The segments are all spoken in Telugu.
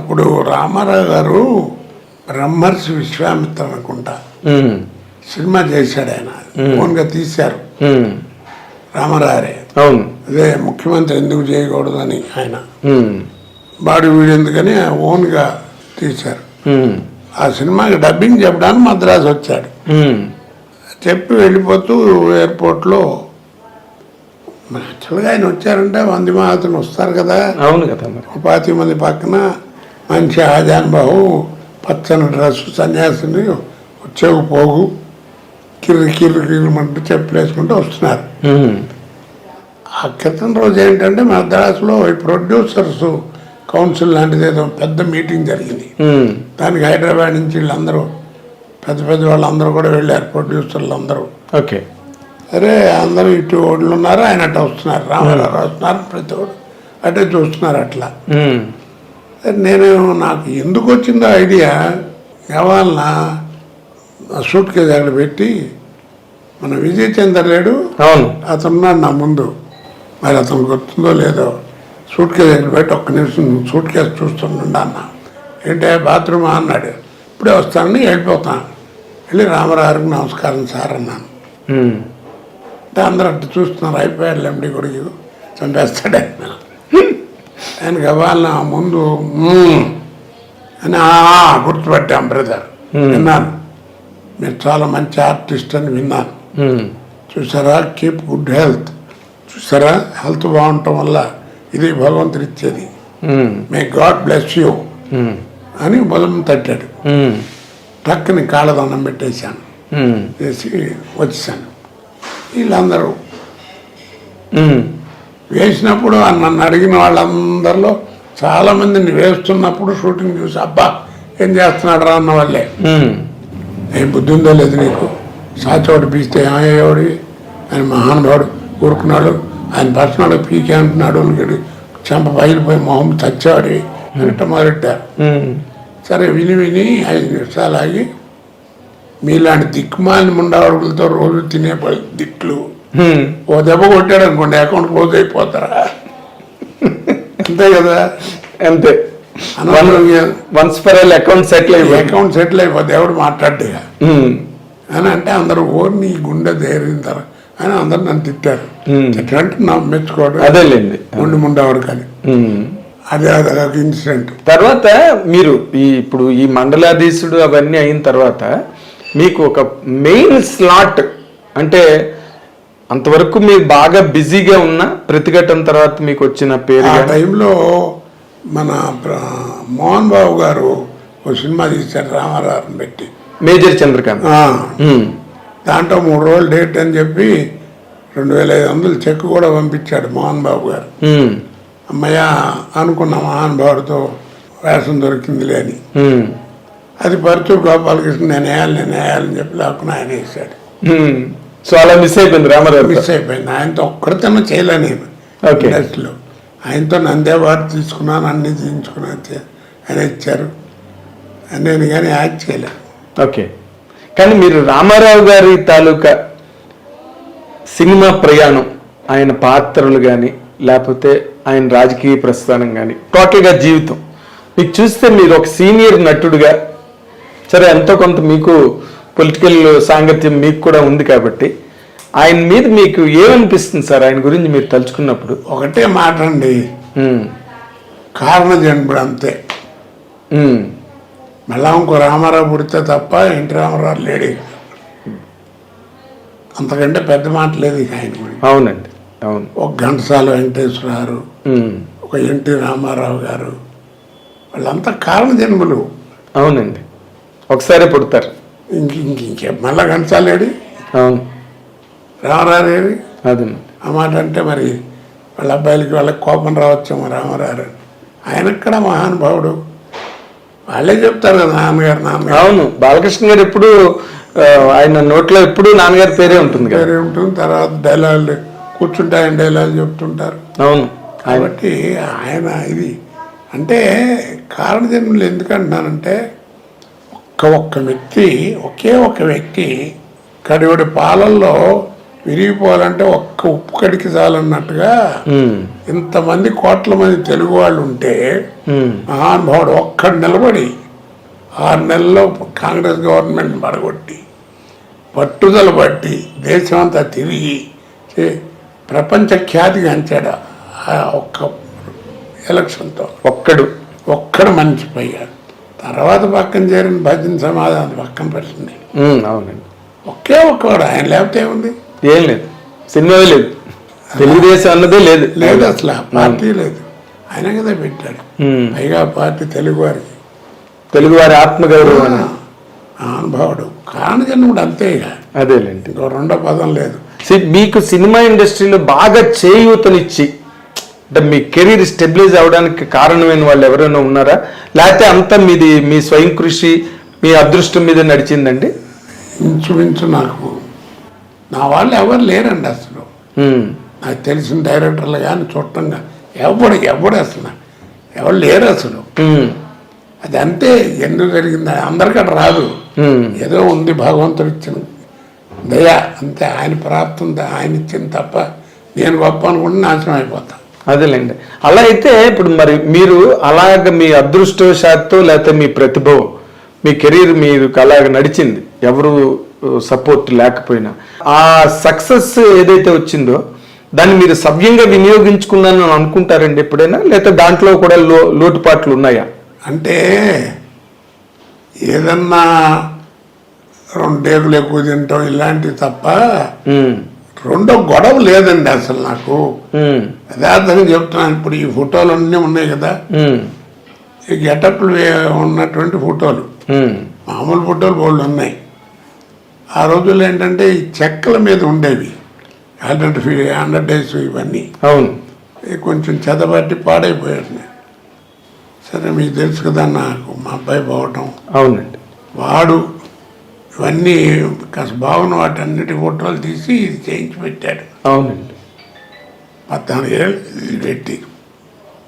ఇప్పుడు రామారావు గారు బ్రహ్మర్షి విశ్వామిత్ర అనుకుంటా సినిమా చేశాడు, ఆయన ఓన్గా తీశారు రామారావురే. అవును, అదే ముఖ్యమంత్రి ఎందుకు చేయకూడదని ఆయన బాడీ వీడు ఎందుకని ఓన్గా తీశారు. ఆ సినిమాకి డబ్బింగ్ చెప్పడానికి మద్రాసు వచ్చాడు. చెప్పి వెళ్ళిపోతూ ఎయిర్పోర్ట్లో యాక్చువల్గా ఆయన వచ్చారంటే 100 మహాత్ములు వస్తారు కదా. అవును కదా. 25 మంది పక్కన మంచి ఆజానుబాహు పచ్చని డ్రెస్సు సన్యాసిని వచ్చేకు పోగు కిర్రు చెప్పులు వేసుకుంటూ వస్తున్నారు. ఆ క్రితం రోజు ఏంటంటే మద్రాసులో ఈ ప్రొడ్యూసర్స్ కౌన్సిల్ లాంటిది ఏదో పెద్ద మీటింగ్ జరిగింది. దానికి హైదరాబాద్ నుంచి వీళ్ళందరూ పెద్ద వాళ్ళందరూ కూడా వెళ్ళారు, ప్రొడ్యూసర్లు అందరూ. ఓకే, సరే అందరూ ఇటు ఓళ్ళు ఉన్నారు, ఆయన అట్లా వస్తున్నారు, రామారావు వస్తున్నారు, ప్రతి ఒడు అటే చూస్తున్నారు. అట్లా నాకు ఎందుకు వచ్చిందో ఐడియా, కావాలన్నా సూట్ కేసు అక్కడ పెట్టి మన విజయ్ చంద్ర లేడు, అతనున్నాడు నా ముందు, మరి అతను గుర్తుందో లేదో, సూట్ కేసు అక్కడ పెట్టి ఒక్క నిమిషం సూట్ కేసు చూస్తుండ అన్న. ఏంటంటే బాత్రూమ్ అన్నాడు, ఇప్పుడే వస్తానని వెళ్ళిపోతాను. వెళ్ళి రామారావుకి నమస్కారం సార్ అన్నాను. అంటే అందరూ అట్లా చూస్తున్నారు, అయిపోయాడు ఎండి కొడుకు చంపేస్తాడు ఆయన. ఆయన కావాలన్నా ముందు అని గుర్తుపెట్టాం బ్రదర్, విన్నాను మీరు చాలా మంచి ఆర్టిస్ట్ అని విన్నాను. చూసారా, కీప్ గుడ్ హెల్త్, చూసారా హెల్త్ బాగుండటం వల్ల ఇది భగవంతుడు ఇచ్చేది, మే గాడ్ బ్లెస్ యూ అని బలం తట్టాడు. టక్కుని కాళ్ళదండం పెట్టేశాను, చేసి వచ్చేసాను. వీళ్ళందరూ వేసినప్పుడు నన్ను అడిగిన వాళ్ళందరిలో చాలామందిని వేస్తున్నప్పుడు షూటింగ్ చూసి అబ్బా ఏం చేస్తున్నాడు రా అన్న వాళ్ళే. ఏం బుద్ధి ఉందో లేదు నీకు, సాచోడు పీస్తే ఏమయ్యేవాడు, ఆయన మహానుభావుడు ఊరుకున్నాడు, ఆయన పర్సనల్ పీకే అంటున్నాడు, చెంప పగిలిపోయి మొహం చచ్చాడు అన్నట్టు మొదలెట్టారు. సరే విని 5 నిమిషాలు ఆగి, మీలాంటి దిక్కుమాలిన ముండాడులతో రోజు తినే దిట్లు ఓ దెబ్బ కొట్టాడు అనుకోండి అకౌంట్ క్లోజ్ అయిపోతారా, అంతే కదా. అంతే, అకౌంట్ సెటిల్ అయిపోతే ఎవడు మాట్లాడ్డా అని అంటే అందరూ నీ గుండె ధైర్యం అని అందరు నన్ను తిట్టారు. తిట్టంటే నా మెచ్చుకోవడం అదేలేండి, గుండె ముండేవాడు కానీ అదే అదొక ఇన్సిడెంట్. తర్వాత మీరు ఇప్పుడు ఈ మండలాధీశుడు అవన్నీ అయిన తర్వాత మీకు ఒక మెయిన్ స్లాట్ అంటే అంతవరకు మీరు బాగా బిజీగా ఉన్న ప్రతిఘటన తర్వాత మీకు వచ్చిన పేరు? ఆ టైంలో మన మోహన్ బాబు గారు ఒక సినిమా తీశారు రామారావుని పెట్టి, మేజర్ చంద్రకాంత్. దాంట్లో 3 రోజులు డేట్ అని చెప్పి 2500 చెక్ కూడా పంపించాడు మోహన్ బాబు గారు. అమ్మయ్య అనుకున్న మహానుభావుడితో వేషం దొరికిందిలే అని. అది పరుచూరు గోపాలకృష్ణ నేను వేయాలని చెప్పి లేకుండా ఆయన వేసాడు. సో అలా మిస్ అయిపోయింది రామారావు, మిస్ అయిపోయింది. ఆయనతో ఒక్కడితేనే చేయలే నేను ఇండస్ట్రీలో. ఆయనతో నందే వారు తీసుకున్నాను, అన్ని తీయించుకున్నాను, ఆయన ఇచ్చారు, నేను కానీ యాక్ట్ చేయలేదు. ఓకే, కానీ మీరు రామారావు గారి తాలూకా సినిమా ప్రయాణం, ఆయన పాత్రలు కానీ లేకపోతే ఆయన రాజకీయ ప్రస్థానం కానీ టోటల్గా జీవితం మీకు చూస్తే మీరు ఒక సీనియర్ నటుడుగా, సరే ఎంతో కొంత మీకు పొలిటికల్ సాంగత్యం మీకు కూడా ఉంది కాబట్టి ఆయన మీద మీకు ఏమనిపిస్తుంది సార్? ఆయన గురించి మీరు తలుచుకున్నప్పుడు ఒకటే మాట అండి, కారణ జన్ముడు అంతే. మళ్ళా ఇంకో రామారావు పుడితే తప్ప ఎన్టీ రామారావు లేడే, అంతకంటే పెద్ద మాట లేదు ఇక ఆయన గురించి. అవునండి, అవును. ఒక ఘంటసాల వెంకటేశ్వరరావు, ఒక ఎన్టీ రామారావు గారు, వాళ్ళంతా కారణ జన్ములు. అవునండి, ఒకసారి పుడతారు. ఇంకే మళ్ళా ఘంటసాలేడు, అవును, రామారావు. అది ఆ మాట అంటే మరి వాళ్ళ అబ్బాయిలకి వాళ్ళకి కోపం రావచ్చేమో రామారావు. ఆయనక్కడ మహానుభావుడు, వాళ్ళే చెప్తారు కదా నాన్నగారు. అవును, బాలకృష్ణ గారు ఎప్పుడు ఆయన నోట్లో ఎప్పుడు నాన్నగారి పేరే ఉంటుంది, పేరే ఉంటుంది. తర్వాత డైలాగులు కూర్చుంటే ఆయన డైలాగులు చెప్తుంటారు. అవును, కాబట్టి ఆయన ఇది అంటే కారణ జన్మలు ఎందుకంటున్నానంటే ఒక్క వ్యక్తి, ఒకే ఒక వ్యక్తి కడివడి పాలల్లో విరిగిపోవాలంటే ఒక్క ఉప్పు కడికి చాలన్నట్టుగా ఇంతమంది కోట్ల మంది తెలుగు వాళ్ళు ఉంటే మహానుభావుడు ఒక్కడు నిలబడి 6 నెలల్లో కాంగ్రెస్ గవర్నమెంట్ పడగొట్టి పట్టుదల బట్టి దేశమంతా తిరిగి ప్రపంచ ఖ్యాతిగాంచాడు ఆ ఒక్క ఎలక్షన్తో. ఒక్కడు మనిషి పోయాడు. తర్వాత పక్కన చేరిన భజన సమాధానం పక్కన పెట్టింది. అవునండి, ఒకే ఒక్కడు. ఆయన లేకపోతే ఏముంది? ఏం లేదు, సినిమావే లేదు, తెలుగుదేశం అన్నదే లేదు. లేదు అసలు పార్టీ లేదు. ఆయన కదా పెట్టాడు. పైగా పార్టీ తెలుగువారి ఆత్మగౌరవం అనుభవుడు కారణజన్ముడు అంతే. ఇక అదేలేండి, ఇంకో రెండో పదం లేదు. మీకు సినిమా ఇండస్ట్రీలో బాగా చేయూతనిచ్చి అంటే మీ కెరీర్ స్టెబిలైజ్ అవడానికి కారణమైన వాళ్ళు ఎవరైనా ఉన్నారా, లేకపోతే అంతా మీ స్వయం కృషి మీ అదృష్టం మీద నడిచిందండి? ఇంచుమించు నాకు నా వాళ్ళు ఎవరు లేరండి అసలు. నాకు తెలిసిన డైరెక్టర్లు కానీ చుట్టంగా ఎవడు అసలు ఎవరు లేరు అసలు. అది అంతే. ఎందుకు జరిగింది అందరికీ రాదు. ఏదో ఉంది భగవంతుడు ఇచ్చిన దయ అంతే. ఆయన ప్రాప్తం ఆయన ఇచ్చింది తప్ప నేను గొప్ప అనుకుంటే నాశనం అయిపోతా. అదేలేండి. అలా అయితే ఇప్పుడు మరి మీరు అలాగ మీ అదృష్టవశాత్తు లేకపోతే మీ ప్రతిభ మీ కెరీర్ మీరు అలాగ నడిచింది, ఎవరు సపోర్ట్ లేకపోయినా ఆ సక్సెస్ ఏదైతే వచ్చిందో దాన్ని మీరు సవ్యంగా వినియోగించుకున్నాను అనుకుంటారండి ఎప్పుడైనా, లేకపోతే దాంట్లో కూడా లోటుపాట్లు ఉన్నాయా? అంటే ఏదన్నా 2 డేకులు ఎక్కువ తింటాం ఇలాంటివి తప్ప రెండో గొడవ లేదండి అసలు నాకు. యథార్థంగా చెప్తున్నాను. ఇప్పుడు ఈ ఫోటోలు అన్నీ ఉన్నాయి కదా, ఈ గెటప్లు ఉన్నటువంటి ఫోటోలు మామూలు ఫోటోలు బోల్డ్ ఉన్నాయి. ఆ రోజుల్లో ఏంటంటే ఈ చెక్కల మీద ఉండేవి 100 డేస్ ఇవన్నీ. అవును, కొంచెం చెదబట్టి పాడైపోయాడు. సరే మీకు తెలుసు కదా నాకు మా అబ్బాయి పోవటం. అవునండి, వాడు ఇవన్నీ కాస్త బాగున్న వాటన్నిటి ఫోటోలు తీసి ఇది చేయించి పెట్టాడు. అవునండి, 14 ఏళ్ళు ఇది పెట్టి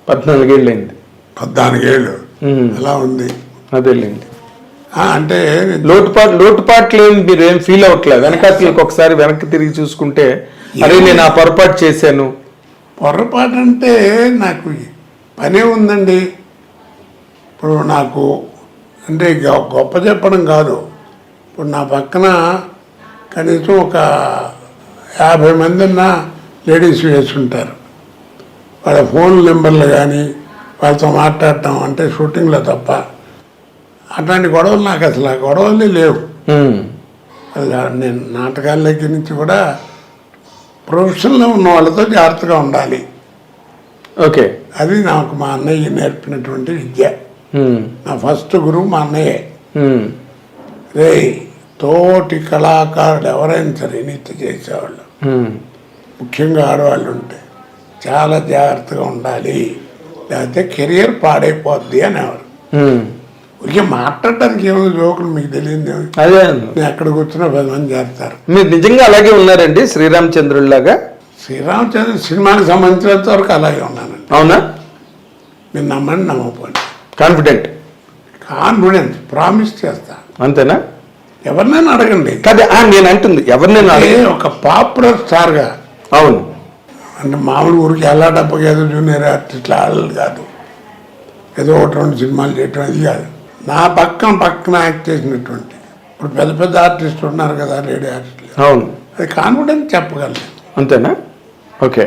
14 ఏళ్ళైంది. 14 ఏళ్ళు అలా ఉంది. అదేలేండి. అంటే లోటుపాట్లు ఏం మీరు ఏం ఫీల్ అవ్వట్లేదు? వెనకాతలకు ఒకసారి వెనక్కి తిరిగి చూసుకుంటే అరే నేను ఆ పొరపాటు చేశాను. పొరపాటు అంటే నాకు పనే ఉందండి. ఇప్పుడు నాకు అంటే గొప్ప చెప్పడం కాదు. ఇప్పుడు నా పక్కన కనీసం ఒక 50 మంది ఉన్న లేడీస్ వేసుకుంటారు. వాళ్ళ ఫోన్ నెంబర్లు కానీ వాళ్ళతో మాట్లాడటం అంటే షూటింగ్లో తప్ప అట్లాంటి గొడవలు నాకు అసలు ఆ గొడవలే లేవు. నేను నాటకాల దగ్గర నుంచి కూడా ప్రొఫెషన్లో ఉన్న వాళ్ళతో జాగ్రత్తగా ఉండాలి. ఓకే, అది నాకు మా అన్నయ్య నేర్పినటువంటి విద్య. నా ఫస్ట్ గురువు మా అన్నయ్యే. రే తోటి కళాకారుడు ఎవరైనా సరే నిత్య చేసేవాళ్ళు, ముఖ్యంగా ఆడవాళ్ళు ఉంటే చాలా జాగ్రత్తగా ఉండాలి, లేకపోతే కెరియర్ పాడైపోద్ది అనేవారు. ఇక మాట్లాడటానికి ఏమో జోకులు మీకు తెలియదు. అదే నేను ఎక్కడ కూర్చున్నా 10 మంది చేస్తారు. మీరు నిజంగా అలాగే ఉన్నారండి శ్రీరామచంద్రుడిలాగా? శ్రీరామచంద్ర సినిమాకి సంబంధించినంత వరకు అలాగే ఉన్నానండి. అవునా? మీరు నమ్మండి నమ్మకపోండి. కాన్ఫిడెన్స్ ప్రామిస్ చేస్తా. అంతేనా? ఎవరినైనా అడగండి. కదా నేను అంటుంది, ఎవరినైనా ఒక పాపులర్ స్టార్గా. అవును, అంటే మామూలు ఊరికి ఎలా డబ్బకి ఏదో జూనియర్ ఆర్టిస్ట్లు ఆడలు కాదు, ఏదో 1-2 సినిమాలు చేయటం అది కాదు. నా పక్కన యాక్ట్ చేసినటువంటి ఇప్పుడు పెద్ద ఆర్టిస్టులు ఉన్నారు కదా, లేడీ ఆర్టిస్టులు. అవును, అది కాన్ఫిడెన్స్ చెప్పగలను. అంతేనా? ఓకే.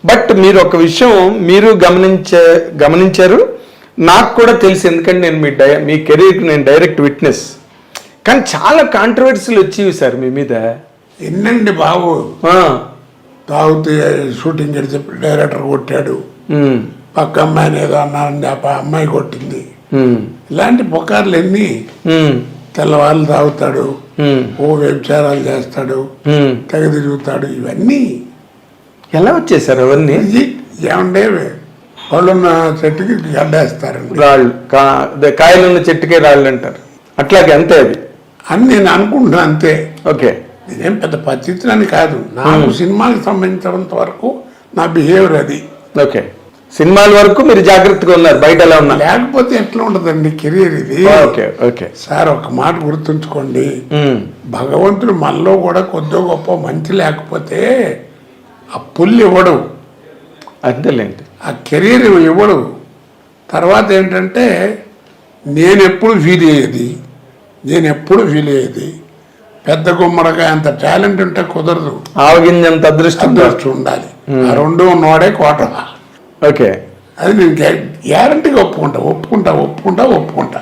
బట్ మీరు ఒక విషయం మీరు గమనించారు, నాకు కూడా తెలుసు. ఎందుకంటే నేను మీ కెరీర్కి నేను డైరెక్ట్ విట్నెస్. కానీ చాలా కాంట్రవర్సీలు వచ్చేవి సార్ మీ మీద. ఎన్నండి బాబు. తాగుతూ షూటింగ్ చెప్పి డైరెక్టర్ కొట్టాడు, పక్క అమ్మాయిని ఏదో అన్నారండి, ఆ అమ్మాయి కొట్టింది. ఇలాంటి పుకార్లు ఎన్ని. తెల్లవాళ్ళు తాగుతాడు, ఓ వ్యభిచారాలు చేస్తాడు, తెగ తిరుగుతాడు. ఇవన్నీ ఎలా వచ్చేసారు అవన్నీ? ఏమంటే వాళ్ళున్న చెట్టుకి గడ్డేస్తారండి, రాళ్ళు. కాయలున్న చెట్టుకే రాళ్ళు అంటారు. అట్లాగే అంతే అది అని నేను అనుకుంటున్నాను. అంతే. ఓకే, నేనేం పెద్ద పద్ధతిని కాదు, నాకు సినిమాకి సంబంధించినంత వరకు నా బిహేవియర్ అది. ఓకే. సినిమాల వరకు మీరు జాగ్రత్తగా ఉన్నారు, బయట ఎలా ఉన్నారు? లేకపోతే ఎట్లా ఉంటుందండి కెరీర్ ఇది. ఓకే ఓకే సార్ ఒక మాట గుర్తుంచుకోండి, భగవంతుడు మనలో కూడా కొద్దో గొప్ప మంచి లేకపోతే ఆ పుల్లు ఇవ్వడు, అంతేలేండి. ఆ కెరీర్ ఇవ్వడు. తర్వాత ఏంటంటే నేను ఎప్పుడు ఫీల్ అయ్యేది పెద్ద గుమ్మడికాయ అంత టాలెంట్ ఉంటే కుదరదు, ఆవగింజంత అదృష్టం ఉండాలి. ఆ రెండు ఉన్నవాడే కోట. ఓకే, అది నేను గ్యారంటీగా ఒప్పుకుంటా.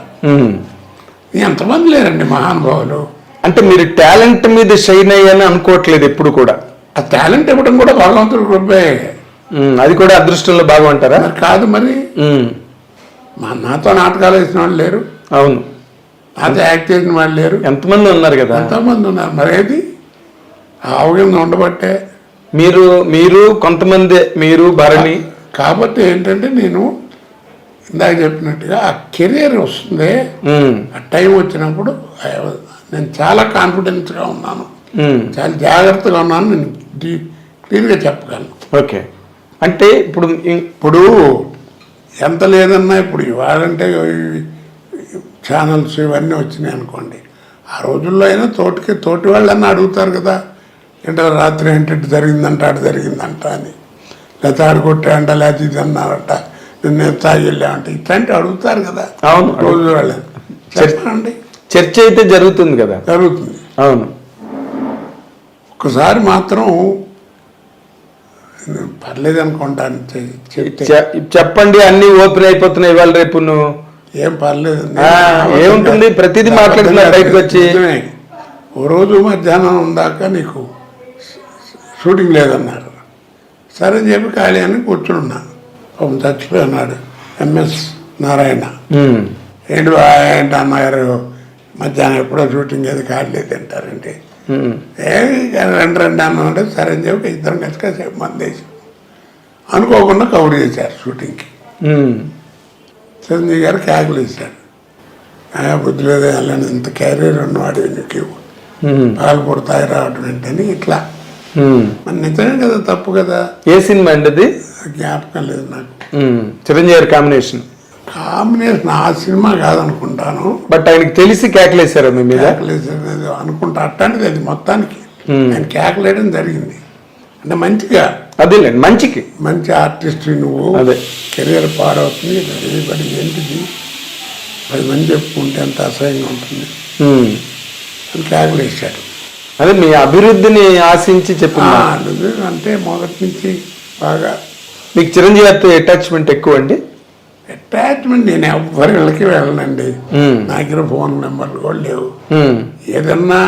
ఎంతమంది లేరండి మహానుభావులు. అంటే మీరు టాలెంట్ మీద షైన్ అయ్యని అనుకోవట్లేదు ఎప్పుడు కూడా? ఆ టాలెంట్ ఇవ్వడం కూడా భగవంతుడి కృపే. అది కూడా అదృష్టంలో భాగం అంటారా? మరి కాదు, మరి నాతో నాటకాలు వేసిన వాళ్ళు లేరు, అవును, నాతో యాక్ట్ చేసిన వాళ్ళు లేరు, ఎంతమంది ఉన్నారు కదా, ఎంతమంది ఉన్నారు. మరి ఏది అవగాహన ఉండబట్టే మీరు కొంతమంది, మీరు భరణి. కాబట్టి ఏంటంటే నేను ఇందాక చెప్పినట్టుగా ఆ కెరీర్ వస్తుంది, ఆ టైం వచ్చినప్పుడు నేను చాలా కాన్ఫిడెన్స్గా ఉన్నాను, చాలా జాగ్రత్తగా ఉన్నాను, నేను క్లియర్గా చెప్పగలను. ఓకే, అంటే ఇప్పుడు ఎంత లేదన్నా ఇప్పుడు ఇవాళంటే ఛానల్స్ ఇవన్నీ వచ్చినాయి అనుకోండి, ఆ రోజుల్లో అయినా తోటి వాళ్ళన్నా అడుగుతారు కదా, ఏంటో రాత్రి ఏంటంటే జరిగిందంట అని, లేకపోతే ఆడుకొట్టాయంట, లేకపోతే ఇది అన్నారట, నిన్న తాగి వెళ్ళామంటే ఇట్లాంటి అడుగుతారు కదా. అవును, రోజు వాళ్ళని చెప్పండి, చర్చ అయితే జరుగుతుంది కదా. జరుగుతుంది. అవును, ఒకసారి మాత్రం పర్లేదు అనుకుంటాను, చెప్పండి, అన్ని ఓపెన్ అయిపోతున్నాయి ఇవాళ రేపు. నువ్వు ఏం పర్లేదు, ఏముంటుంది, ప్రతిదీ మాట్లాడుతున్నారు బయటకు వచ్చి. ఓ రోజు మధ్యాహ్నం దాకా నీకు షూటింగ్ లేదన్నారు, సరే అని చెప్పి ఖాళీ అని కూర్చున్నా. చచ్చిపోయినాడు ఎంఎస్ నారాయణ. ఏంటి అన్నగారు మధ్యాహ్నం ఎప్పుడో షూటింగ్ ఏది ఖాళీ లేదు అంటారంటే, రెండు అన్నంటే సరే అని చెప్పి ఇద్దరం కలిసి కాసేపు మందేసి అనుకోకుండా కవర్ చేశారు షూటింగ్కి. చిరంజీవి గారు క్యాకులు ఇచ్చాడు, బుద్ధి లేదా వెళ్ళని ఇంత క్యారియర్ ఉన్నవాడు నీకు పాలు పుడతాయి రావడం ఏంటని ఇట్లా. మరి నిజమే కదా, తప్పు కదా. ఏ సినిమా అండి అది? జ్ఞాపకం లేదు నాకు. చిరంజీవి గారి కాంబినేషన్ ఆ సినిమా కాదనుకుంటాను, బట్ ఆయనకి తెలిసి కేకలేసారా మీ మీద? కేకలేసారు అనుకుంటా, అట్లాంటిది అది మొత్తానికి ఆయన కేకలేయడం జరిగింది. అంటే మంచిగా, అదేలేండి, మంచి ఆర్టిస్ట్ నువ్వు, అదే కెరియర్ పాడవుతుంది, ఏంటిది 10 మంది చెప్పుకుంటే ఎంత అసహ్యంగా ఉంటుంది అని కేకలేసాడు. అదే మీ అభివృద్ధిని ఆశించి చెప్పిన అంటే మొదటి నుంచి బాగా. మీకు చిరంజీవి గారితో అటాచ్మెంట్ ఎక్కువ అండి? అటాచ్మెంట్ నేను ఎవరి వెళ్ళకి వెళ్ళనండి, నా దగ్గర ఫోన్ నెంబర్లు కూడా లేవు. ఏదన్నా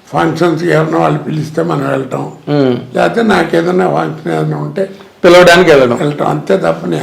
ఫంక్షన్స్ ఎవరన్నా వాళ్ళు పిలిస్తే మనం వెళ్ళటం, లేకపోతే నాకు ఏదైనా ఫంక్షన్ ఏదైనా ఉంటే పిలవడానికి వెళ్ళటం అంతే తప్ప నేను